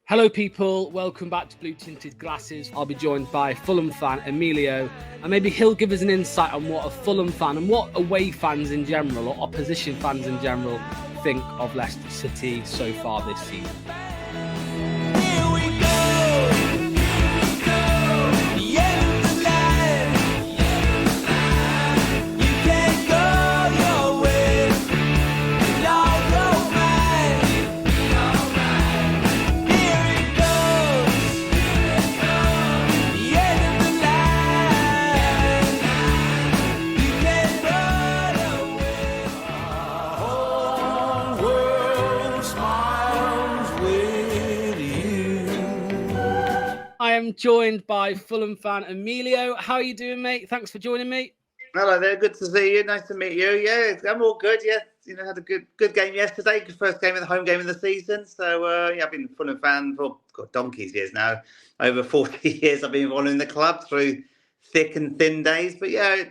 Hello people, welcome back to Blue Tinted Glasses. I'll be joined by Fulham fan Emilio, and maybe he'll give us an insight on what a Fulham fan and what away fans in general or opposition fans in general think of Leicester City so far this season. I am joined by Fulham fan Emilio. How are you doing, mate? Thanks for joining me. Hello there. Good to see you. Nice to meet you. Yeah, I'm all good. Yeah, had a good game yesterday. First game of the home game of the season. So I've been a Fulham fan for donkey's years now. Over 40 years, I've been following the club through thick and thin days. But yeah,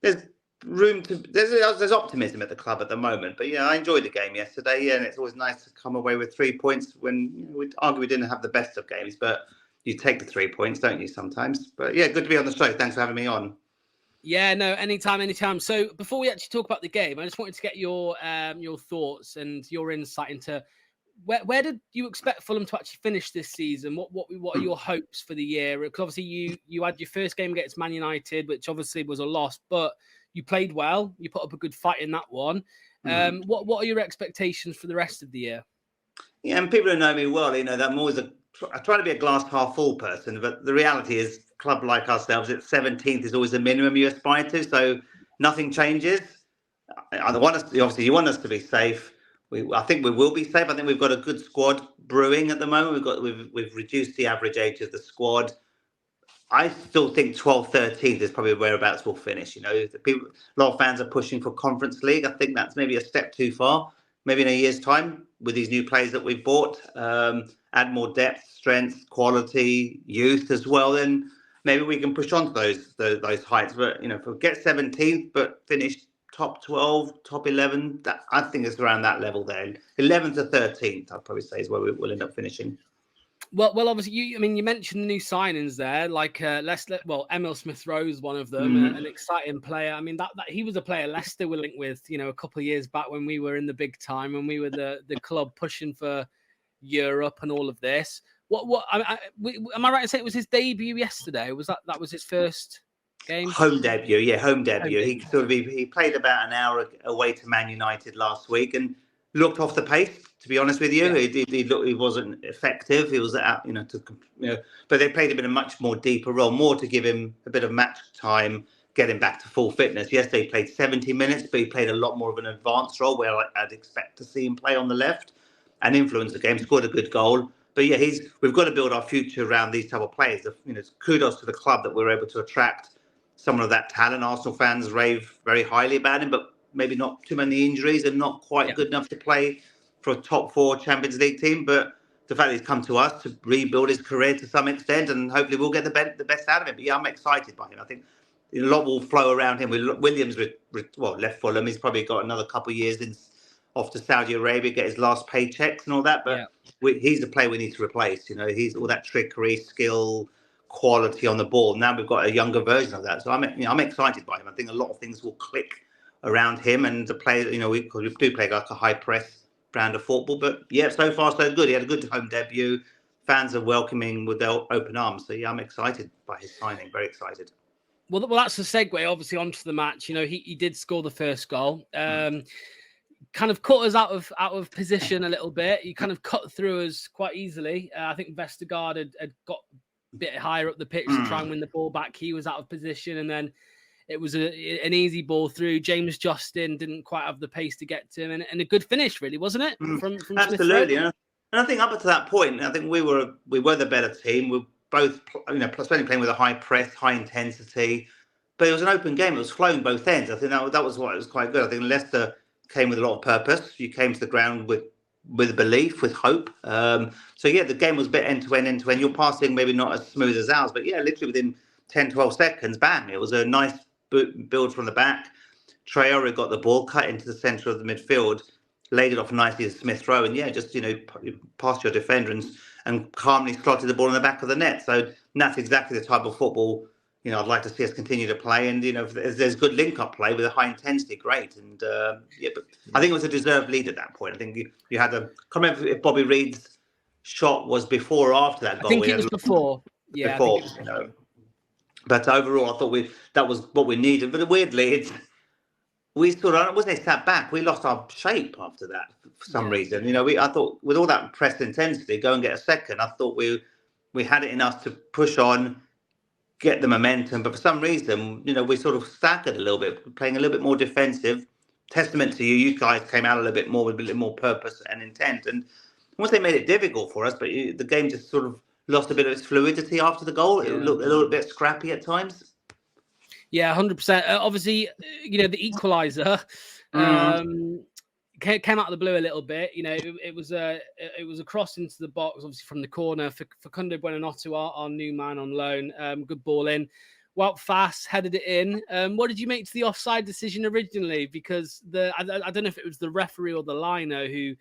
there's room to there's optimism at the club at the moment. But yeah, I enjoyed the game yesterday. Yeah, and it's always nice to come away with 3 points when we arguably didn't have the best of games, but you take the 3 points, don't you, sometimes? But yeah, good to be on the show. Thanks for having me on. Yeah, no, anytime. So before we actually talk about the game, I just wanted to get your thoughts and your insight into where did you expect Fulham to actually finish this season? What are your hopes for the year? Because obviously you had your first game against Man United, which obviously was a loss, but you played well. You put up a good fight in that one. What are your expectations for the rest of the year? Yeah, and people who know me well, that I'm always I try to be a glass half full person, but the reality is, a club like ourselves, at 17th is always the minimum you aspire to, so nothing changes. Obviously, you want us to be safe. I think we will be safe. I think we've got a good squad brewing at the moment. We've reduced the average age of the squad. I still think 12th, 13th is probably whereabouts we'll finish. A lot of fans are pushing for Conference League. I think that's maybe a step too far. Maybe in a year's time, with these new players that we've bought, add more depth, strength, quality, youth as well, then maybe we can push on to those heights. But, if we get 17th but finish top 12, top 11, I think it's around that level there. 11th to 13th, I'd probably say, is where we'll end up finishing. Well, obviously, you mentioned the new signings there, like Emil Smith-Rowe is one of them, an exciting player. I mean, that he was a player Leicester were linked with, a couple of years back when we were in the big time, when we were the club pushing for Europe and all of this. Am I right in saying it was his debut yesterday? Was that was his first game? Home debut. He played about an hour away to Man United last week and looked off the pace. To be honest with you, he wasn't effective. He was out, but they played him in a much more deeper role, more to give him a bit of match time, get him back to full fitness. Yesterday he played 70 minutes, but he played a lot more of an advanced role where I'd expect to see him play on the left and influence the game. Scored a good goal. But yeah, we've got to build our future around these type of players. Kudos to the club that we're able to attract some of that talent. Arsenal fans rave very highly about him, but maybe not too many injuries and not quite good enough to play for a top 4 Champions League team. But the fact that he's come to us to rebuild his career to some extent, and hopefully we'll get the best out of him. But yeah, I'm excited by him. I think a lot will flow around him. Williams left Fulham. He's probably got another couple of years off to Saudi Arabia, get his last paychecks and all that. But he's the player we need to replace. He's all that trickery, skill, quality on the ball. Now we've got a younger version of that. So I'm excited by him. I think a lot of things will click around him and the player. We do play like a high press brand of football. But yeah, so far so good. He had a good home debut. Fans are welcoming with their open arms. So yeah, I'm excited by his signing. Very excited. Well, that's the segue, obviously, onto the match. He did score the first goal. Kind of caught us out of position a little bit. He kind of cut through us quite easily. I think Vestergaard had got a bit higher up the pitch to try and win the ball back. He was out of position, and then it was an easy ball through. James Justin didn't quite have the pace to get to him, and a good finish, really, wasn't it? From Absolutely. And I think up to that point, I think we were the better team. We were both, especially playing with a high press, high intensity. But it was an open game. It was flowing both ends. I think that was what was quite good. I think Leicester came with a lot of purpose. You came to the ground with belief, with hope. So yeah, the game was a bit end to end. Your passing maybe not as smooth as ours, but yeah, literally within 10, 12 seconds, bam, it was a nice build from the back. Traore got the ball, cut into the centre of the midfield, laid it off nicely to Smith-Rowe, and yeah, just past your defender and calmly slotted the ball in the back of the net. So that's exactly the type of football, I'd like to see us continue to play. And, if there's good link-up play with a high intensity, great. And, but I think it was a deserved lead at that point. I think you had can't remember if Bobby Reid's shot was before or after that goal. I think it was before. Yeah, I think it was before. But overall, I thought that was what we needed. But weirdly, we sort of, wasn't they sat back? We lost our shape after that for some reason. I thought with all that press intensity, go and get a second. I thought we had it in us to push on, get the momentum. But for some reason, we sort of staggered a little bit, playing a little bit more defensive. Testament to you. You guys came out a little bit more with a little more purpose and intent. And once they made it difficult for us, but the game just sort of lost a bit of its fluidity after the goal. It looked a little bit scrappy at times. Yeah, 100%. Obviously, the equaliser came out of the blue a little bit. It was a cross into the box, obviously from the corner. Facundo Buonanotte, our new man on loan, good ball in. Wout fast headed it in. What did you make to the offside decision originally? Because I don't know if it was the referee or the liner who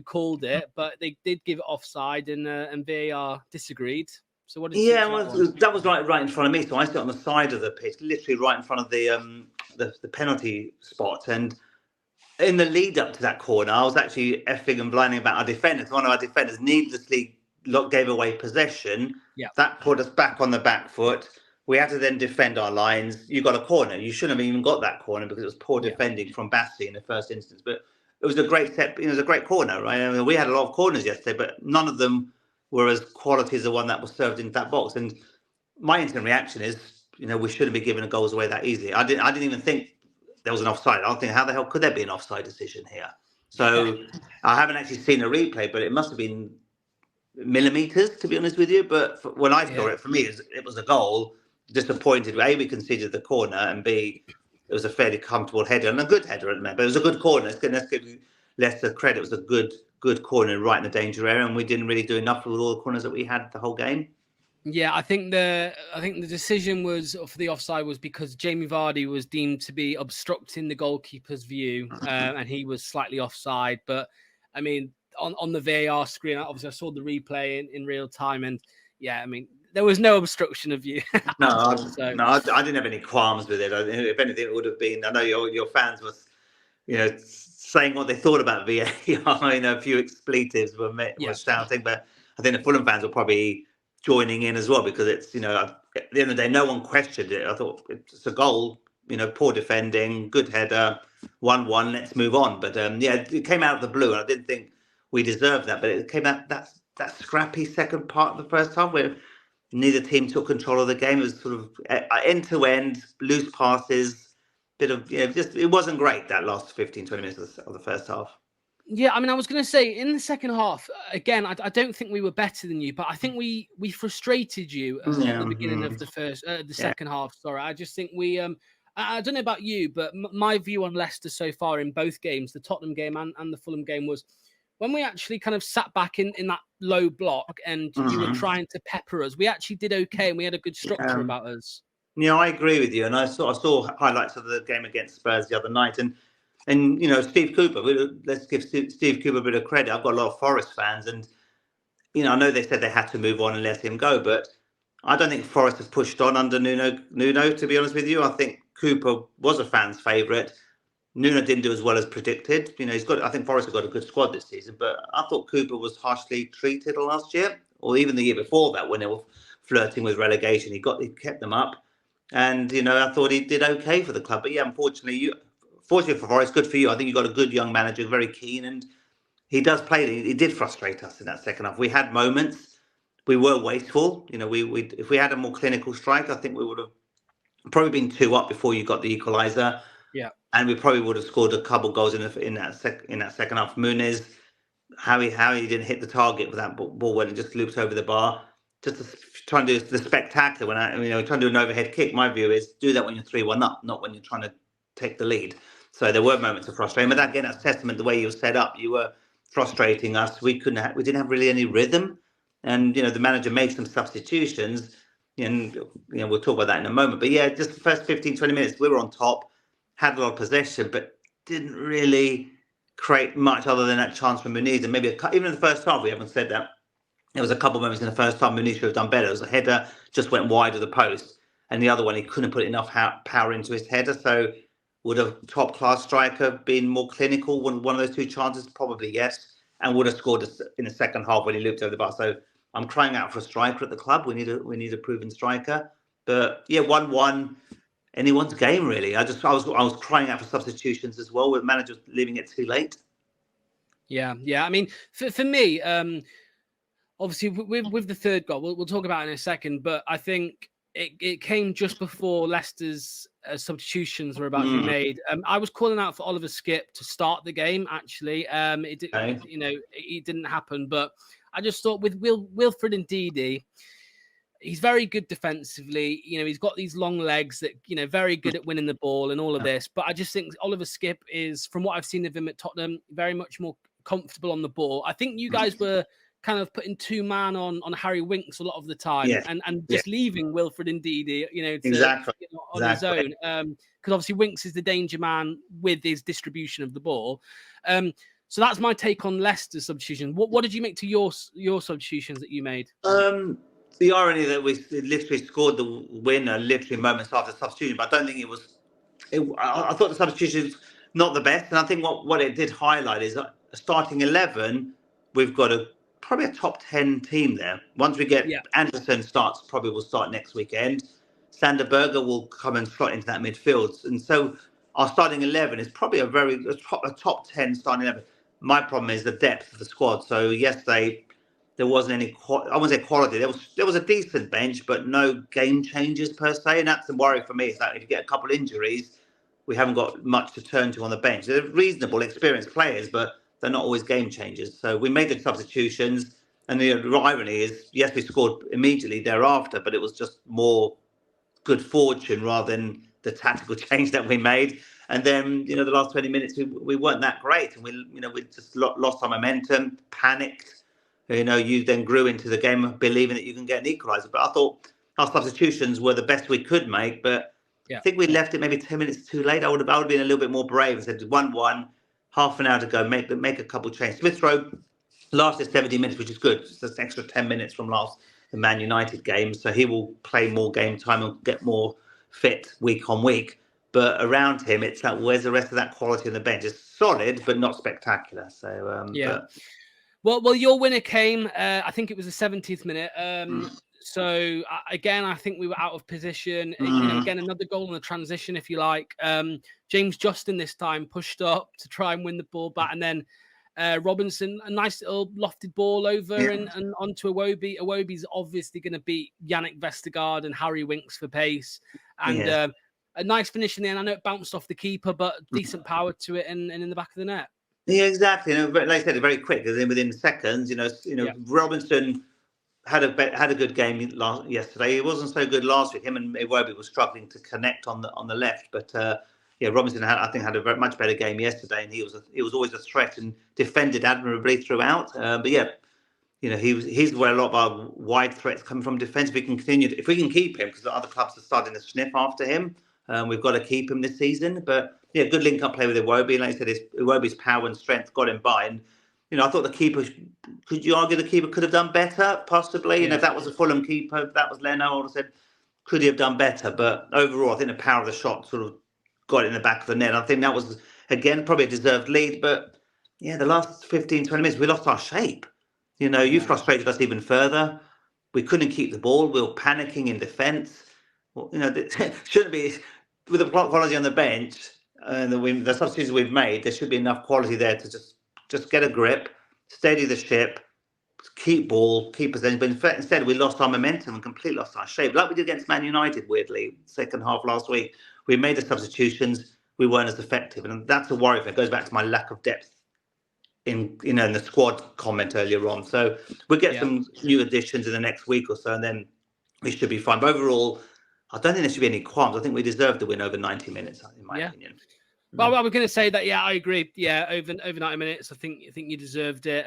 called it, but they did give it offside, and VAR disagreed. So what did you that was right in front of me. So I sit on the side of the pitch, literally right in front of the penalty spot. And in the lead up to that corner, I was actually effing and blinding about our defenders. One of our defenders needlessly gave away possession. Yeah. That put us back on the back foot. We had to then defend our lines. You got a corner. You shouldn't have even got that corner because it was poor defending from Bassi in the first instance. But it was a great step. It was a great corner, right? I mean, we had a lot of corners yesterday, but none of them were as quality as the one that was served into that box. And my instant reaction is, we shouldn't be giving the goals away that easily. I didn't even think there was an offside. I don't think, how the hell could there be an offside decision here? So I haven't actually seen a replay, but it must have been millimeters, to be honest with you. But when I saw it, for me, it was a goal. Disappointed. A, we conceded the corner, and B, it was a fairly comfortable header and a good header at the moment. But it was a good corner. Let's give Leicester credit. It was a good corner right in the danger area, and we didn't really do enough with all the corners that we had the whole game. Yeah, I think the decision was for the offside was because Jamie Vardy was deemed to be obstructing the goalkeeper's view, and he was slightly offside. But I mean, on the VAR screen, obviously I saw the replay in real time, and yeah, I mean, there was no obstruction of view. I didn't have any qualms with it. If anything, it would have been. I know your fans was, saying what they thought about VAR. A few expletives were shouting, but I think the Fulham fans were probably joining in as well because it's, at the end of the day, no one questioned it. I thought it's a goal, poor defending, good header, 1-1, let's move on. But it came out of the blue, and I didn't think we deserved that. But it came out that scrappy second part of the first half where neither team took control of the game. It was sort of end to end, loose passes. Bit of it wasn't great that last 15-20 minutes of the first half. Yeah, I mean, I was going to say in the second half again, I don't think we were better than you, but I think we frustrated you at the beginning of the second half. Sorry, I just think we I don't know about you, but my view on Leicester so far in both games, the Tottenham game and the Fulham game, was when we actually kind of sat back in that low block and you were trying to pepper us, we actually did okay and we had a good structure about us. Yeah, I agree with you. And I saw highlights of the game against Spurs the other night. And Steve Cooper, let's give Steve Cooper a bit of credit. I've got a lot of Forest fans. And, I know they said they had to move on and let him go. But I don't think Forest have pushed on under Nuno, to be honest with you. I think Cooper was a fan's favourite. Nuno didn't do as well as predicted. I think Forest have got a good squad this season. But I thought Cooper was harshly treated last year, or even the year before that when they were flirting with relegation. He kept them up. And, I thought he did okay for the club. But, yeah, unfortunately for Forest, good for you. I think you got a good young manager, very keen. And he does play. He did frustrate us in that second half. We had moments. We were wasteful. If we had a more clinical strike, I think we would have probably been 2 up before you got the equaliser. Yeah. And we probably would have scored a couple goals in that second half. Muniz, how he didn't hit the target with that ball when it just looped over the bar. Just trying to do the spectacular trying to do an overhead kick. My view is do that when you're 3-1 up, not when you're trying to take the lead. So there were moments of frustration, but again, that's testament to the way you were set up. You were frustrating us. We didn't have really any rhythm, and the manager made some substitutions, and we'll talk about that in a moment. But yeah, just the first 15-20 minutes, we were on top, had a lot of possession, but didn't really create much other than that chance from Muniz, and maybe even in the first half, we haven't said that. There was a couple of moments in the first time Muniz should have done better. It was a header, just went wide of the post. And the other one, he couldn't put enough power into his header. So would a top-class striker been more clinical when one of those two chances? Probably yes. And would have scored in the second half when he looped over the bar. So I'm crying out for a striker at the club. We need a proven striker. But yeah, 1-1, anyone's game really. I was crying out for substitutions as well, with managers leaving it too late. Yeah. I mean, for me, obviously with the third goal, we'll talk about it in a second. But I think it came just before Leicester's substitutions were about to be made. I was calling out for Oliver Skipp to start the game. Actually, it didn't happen. But I just thought with Wilfred Ndidi, he's very good defensively. He's got these long legs that, very good at winning the ball and all of this. But I just think Oliver Skipp is, from what I've seen of him at Tottenham, very much more comfortable on the ball. I think you guys were kind of putting two man on Harry Winks a lot of the time, and just leaving Wilfred Ndidi, on his own. Because obviously Winks is the danger man with his distribution of the ball. So that's my take on Leicester's substitution. What did you make to your substitutions that you made? The irony that we literally scored the winner literally moments after substitution, but I don't think it was. I thought the substitutions not the best, and I think what it did highlight is a starting 11. We've got probably a top 10 team there. Once we get Anderson starts, probably will start next weekend. Sander Berger will come and slot into that midfield, and so our starting 11 is probably a top 10 starting 11. My problem is the depth of the squad. So yesterday, there wasn't any. I wouldn't say quality. There was a decent bench, but no game changers per se. And that's the worry for me. Is that if you get a couple injuries, we haven't got much to turn to on the bench. They're reasonable, experienced players, but they're not always game changers. So we made the substitutions, and the irony is, yes, we scored immediately thereafter, but it was just more good fortune rather than the tactical change that we made. And then, the last 20 minutes, we weren't that great, and we just lost our momentum, panicked. You then grew into the game believing that you can get an equaliser. But I thought our substitutions were the best we could make. But I think we left it maybe 10 minutes too late. I would have been a little bit more brave and said 1-1, half an hour to go, make a couple of changes. Smith Rowe lasted 70 minutes, which is good. It's an extra 10 minutes from the Man United game. So he will play more game time and get more fit week on week. But around him, it's like, where's the rest of that quality on the bench? It's solid, but not spectacular. So, Well, your winner came, I think it was the 70th minute. So again, I think we were out of position. Again, another goal on the transition, if you like. James Justin this time pushed up to try and win the ball back. And then Robinson, a nice little lofted ball over and onto Iwobi. Iwobi's obviously going to beat Yannick Vestergaard and Harry Winks for pace. And a nice finish in the end. I know it bounced off the keeper, but decent power to it and in the back of the net. Yeah, exactly. Like I said, very quick. Within seconds, Robinson had a good game yesterday. He wasn't so good last week. Him and Iwobi were struggling to connect on the left, but Robinson had a very much better game yesterday, and he was always a threat and defended admirably throughout. He's where a lot of our wide threats come from defence. If we can keep him, because the other clubs are starting to sniff after him. We've got to keep him this season, but good link-up play with Iwobi. Like I said, Iwobi's power and strength got him by, and I thought the keeper. Could you argue the keeper could have done better? Possibly. If that was a Fulham keeper, if that was Leno, I would have said, could he have done better? But overall, I think the power of the shot sort of got it in the back of the net. I think that was again probably a deserved lead, but the last 15, 20 minutes we lost our shape. You frustrated us even further. We couldn't keep the ball. We were panicking in defence. Well, shouldn't be. With the quality on the bench and the substitutions we've made, there should be enough quality there to just get a grip, steady the ship, keep ball, keep possession. But instead, we lost our momentum and completely lost our shape, like we did against Man United. Weirdly, second half last week, we made the substitutions, we weren't as effective, and that's a worry. If it goes back to my lack of depth in the squad comment earlier on. So we'll get some new additions in the next week or so, and then we should be fine. But overall, I don't think there should be any qualms. I think we deserve the win over 90 minutes, in my opinion. Well, I was going to say that, I agree. Yeah, over 90 minutes, I think you deserved it.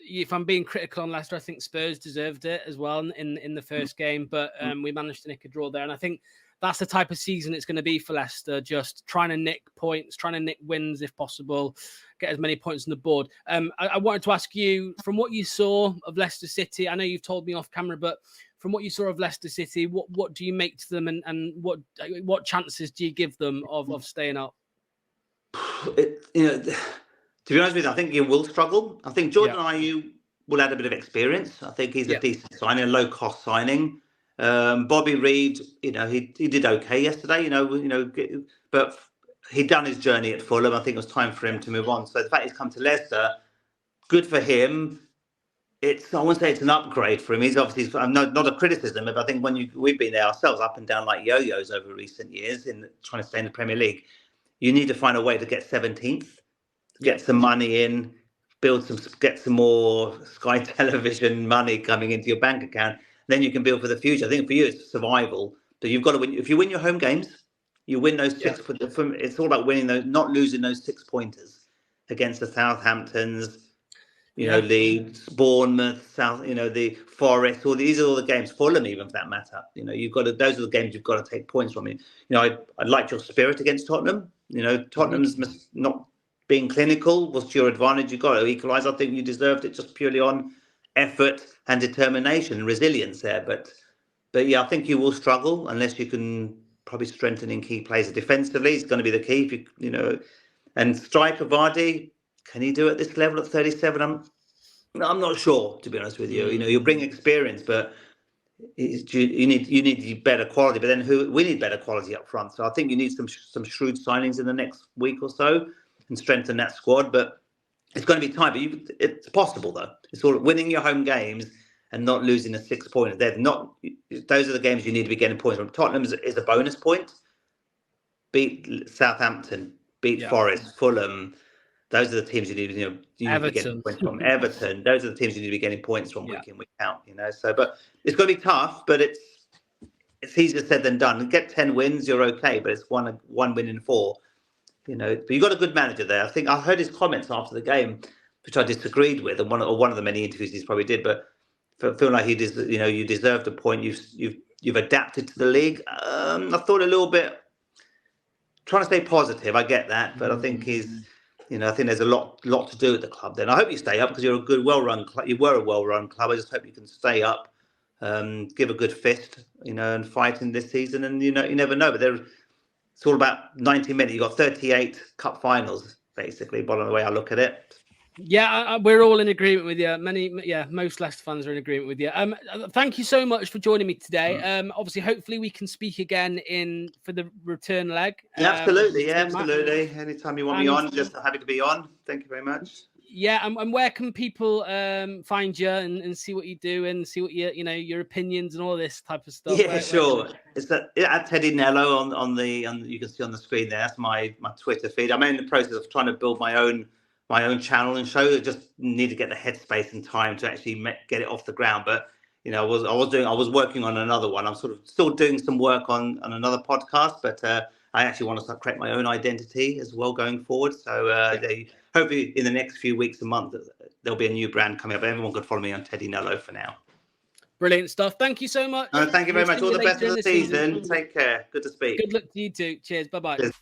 If I'm being critical on Leicester, I think Spurs deserved it as well in the first game, but we managed to nick a draw there. And I think that's the type of season it's going to be for Leicester, just trying to nick points, trying to nick wins if possible, get as many points on the board. I wanted to ask you, from what you saw of Leicester City, I know you've told me off camera, but from what you saw of Leicester City, what do you make to them, and what chances do you give them of staying up? To be honest with you, I think you will struggle. I think Jordan Ayew will add a bit of experience. I think he's a decent signing, a low-cost signing. Bobby Reid, he did okay yesterday. But he'd done his journey at Fulham. I think it was time for him to move on. So the fact he's come to Leicester, good for him. I wouldn't say it's an upgrade for him. He's obviously not a criticism, but I think we've been there ourselves, up and down like yo-yos over recent years in trying to stay in the Premier League. You need to find a way to get 17th. Get some money in, get some more Sky Television money coming into your bank account. Then you can build for the future. I think for you, it's survival. But you've got to win. If you win your home games, you win those 6. It's all about winning those, not losing those 6 pointers against the Southamptons, Leeds, Bournemouth, the Forest. These are all the games. Fulham, even for that matter. You've got to. Those are the games you've got to take points from. I liked your spirit against Tottenham. Tottenham's not being clinical was to your advantage. You got to equalise. I think you deserved it just purely on effort and determination and resilience there. But yeah, I think you will struggle unless you can probably strengthen in key players. Defensively, it's going to be the key. If you and striker Vardy, can he do it at this level at 37? I'm not sure, to be honest with you. You bring experience, but you need better quality. But then we need better quality up front. So I think you need some shrewd signings in the next week or so and strengthen that squad. But it's going to be tight. But it's possible, though. It's all winning your home games and not losing a 6-pointer. Those are the games you need to be getting points from. Tottenham is a bonus point. Beat Southampton, beat Forest, Fulham. Those are the teams you need to be getting points from. Everton. Those are the teams you need to be getting points from week in, week out. So, but it's going to be tough. But it's easier said than done. Get 10 wins, you're okay. But it's one win in 4. But you've got a good manager there. I think I heard his comments after the game, which I disagreed with, and one of the many interviews he's probably did. But I feel like you deserved a point. You've adapted to the league. I thought a little bit trying to stay positive. I get that, but I think I think there's a lot to do at the club. Then I hope you stay up because you're a good, well-run club. You were a well-run club. I just hope you can stay up, give a good fist, and fight in this season. And you never know, but it's all about 90 minutes. You've got 38 cup finals, basically, by the way I look at it. Yeah, we're all in agreement with you. Most Leicester fans are in agreement with you. Thank you so much for joining me today. Obviously, hopefully we can speak again for the return leg. Absolutely. Anytime you want me on, just happy to be on. Thank you very much. Yeah, and where can people find you and see what you do and see what your opinions and all this type of stuff? Yeah, sure. It's at Teddy Nello on you can see on the screen there. That's my Twitter feed. I'm in the process of trying to build my own channel and show. I just need to get the headspace and time to actually get it off the ground. But I was working on another one. I'm sort of still doing some work on another podcast, but I actually want to start create my own identity as well going forward. So hopefully in the next few weeks and months, there'll be a new brand coming up. Everyone could follow me on Teddy Nello for now. Brilliant stuff. Thank you so much. Thank you very much. All the best for the season. Take care. Good to speak. Good luck to you too. Cheers. Bye-bye. Cheers.